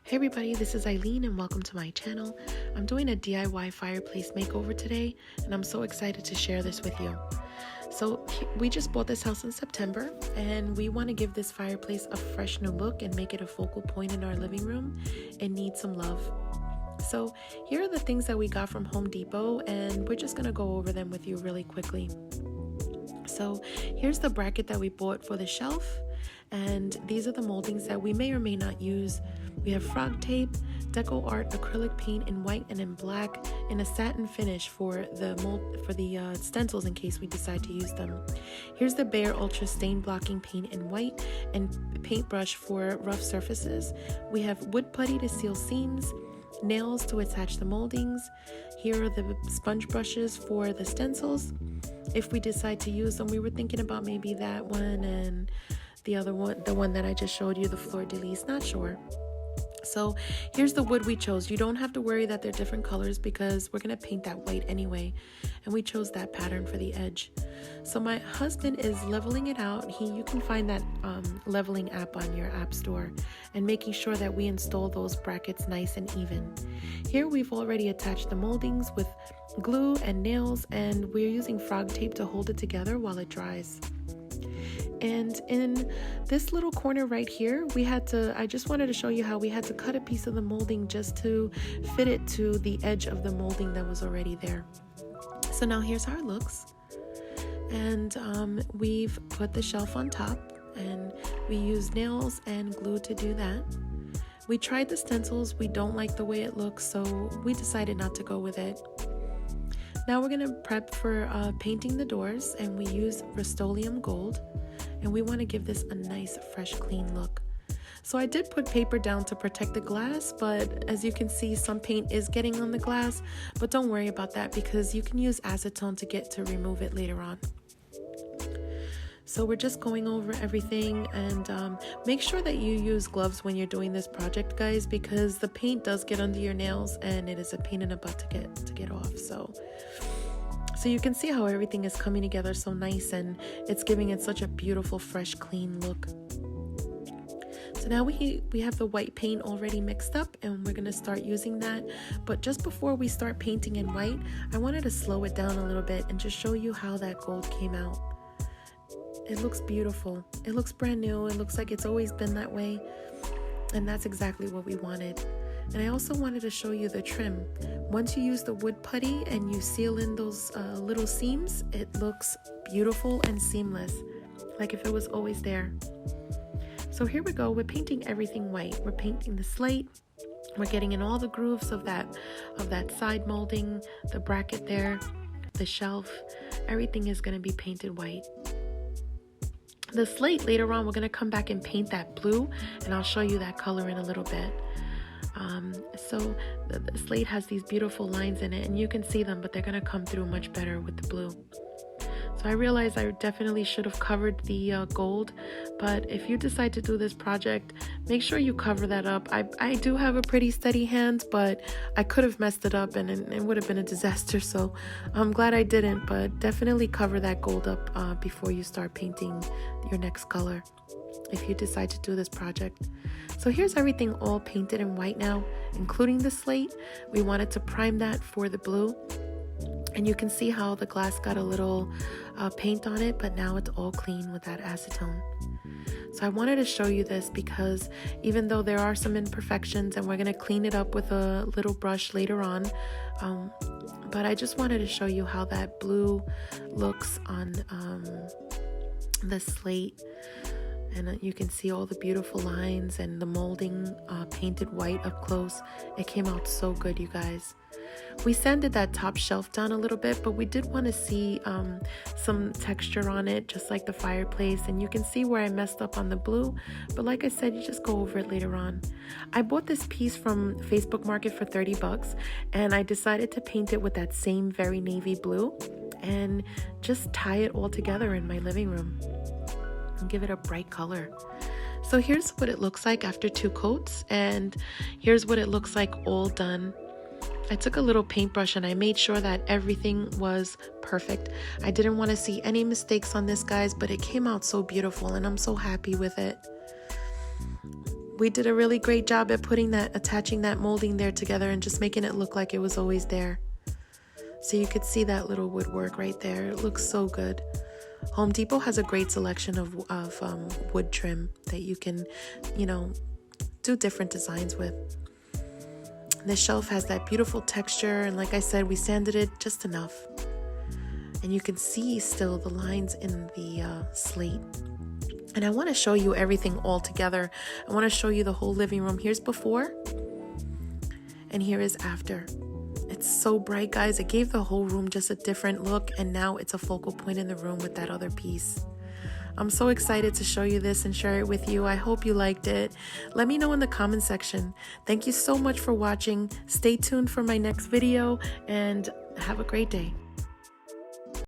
Hey everybody, this is Eileen and welcome to my channel. I'm doing a DIY fireplace makeover today and I'm so excited to share this with you. So we just bought this house in September and we want to give this fireplace a fresh new look and make it a focal point in our living room. It needs some love. So here are the things that we got from Home Depot and we're just going to go over them with you really quickly. So here's the bracket that we bought for the shelf, and these are the moldings that we may or may not use. We have frog tape, deco art acrylic paint in white and in black, and a satin finish for the stencils in case we decide to use them. Here's the Behr Ultra Stain Blocking paint in white and paintbrush for rough surfaces. We have wood putty to seal seams, nails to attach the moldings. Here are the sponge brushes for the stencils. If we decide to use them, we were thinking about maybe that one and the other one, the one that I just showed you, the fleur de lis, not sure. So here's the wood we chose. You don't have to worry that they're different colors because we're going to paint that white anyway. And we chose that pattern for the edge. So my husband is leveling it out. You can find that leveling app on your app store, and making sure that we install those brackets nice and even. Here we've already attached the moldings with glue and nails, and we're using frog tape to hold it together while it dries. And in this little corner right here, I just wanted to show you how we had to cut a piece of the molding just to fit it to the edge of the molding that was already there. So now here's how it looks. And we've put the shelf on top, and we used nails and glue to do that. We tried the stencils. We don't like the way it looks, so we decided not to go with it. Now we're going to prep for painting the doors, and we use Rustoleum Gold. And we want to give this a nice, fresh, clean look. So I did put paper down to protect the glass, but as you can see, some paint is getting on the glass, but don't worry about that because you can use acetone to remove it later on. So we're just going over everything, and make sure that you use gloves when you're doing this project, guys, because the paint does get under your nails and it is a pain in the butt to get off. So you can see how everything is coming together so nice, and it's giving it such a beautiful, fresh, clean look. So now we have the white paint already mixed up, and we're going to start using that. But just before we start painting in white, I wanted to slow it down a little bit and just show you how that gold came out. It looks beautiful. It looks brand new. It looks like it's always been that way. And that's exactly what we wanted. And I also wanted to show you the trim. Once you use the wood putty and you seal in those little seams, it looks beautiful and seamless, like if it was always there. So here we go. We're painting everything white. We're painting the slate. We're getting in all the grooves of that side molding, the bracket there, the shelf. Everything is going to be painted white. The slate, later on, we're going to come back and paint that blue, and I'll show you that color in a little bit. So the slate has these beautiful lines in it, and you can see them, but they're going to come through much better with the blue. So I realized I definitely should have covered the gold, but if you decide to do this project, make sure you cover that up. I do have a pretty steady hand, but I could have messed it up and it would have been a disaster, so I'm glad I didn't, but definitely cover that gold up before you start painting your next color, if you decide to do this project. So here's everything all painted in white now, including the slate. We wanted to prime that for the blue. And you can see how the glass got a little paint on it, but now it's all clean with that acetone. So I wanted to show you this because even though there are some imperfections, and we're going to clean it up with a little brush later on, but I just wanted to show you how that blue looks on the slate. And you can see all the beautiful lines and the molding painted white up close. It came out so good, you guys. We sanded that top shelf down a little bit, but we did want to see some texture on it, just like the fireplace. And you can see where I messed up on the blue, but like I said, you just go over it later on. I bought this piece from Facebook Market for 30 bucks, and I decided to paint it with that same very navy blue and just tie it all together in my living room and give it a bright color. So here's what it looks like after 2 coats, and here's what it looks like all done. I took a little paintbrush and I made sure that everything was perfect. I didn't want to see any mistakes on this, guys, but it came out so beautiful and I'm so happy with it. we did a really great job at attaching that molding there together and just making it look like it was always there. So you could see that little woodwork right there. It looks so good. Home Depot has a great selection of wood trim that you can, do different designs with. This shelf has that beautiful texture, and like I said, we sanded it just enough. And you can see still the lines in the slate. And I want to show you everything all together. I want to show you the whole living room. Here's before, and here is after. It's so bright, guys. It gave the whole room just a different look, and now it's a focal point in the room with that other piece. I'm so excited to show you this and share it with you. I hope you liked it. Let me know in the comment section. Thank you so much for watching. Stay tuned for my next video, and have a great day.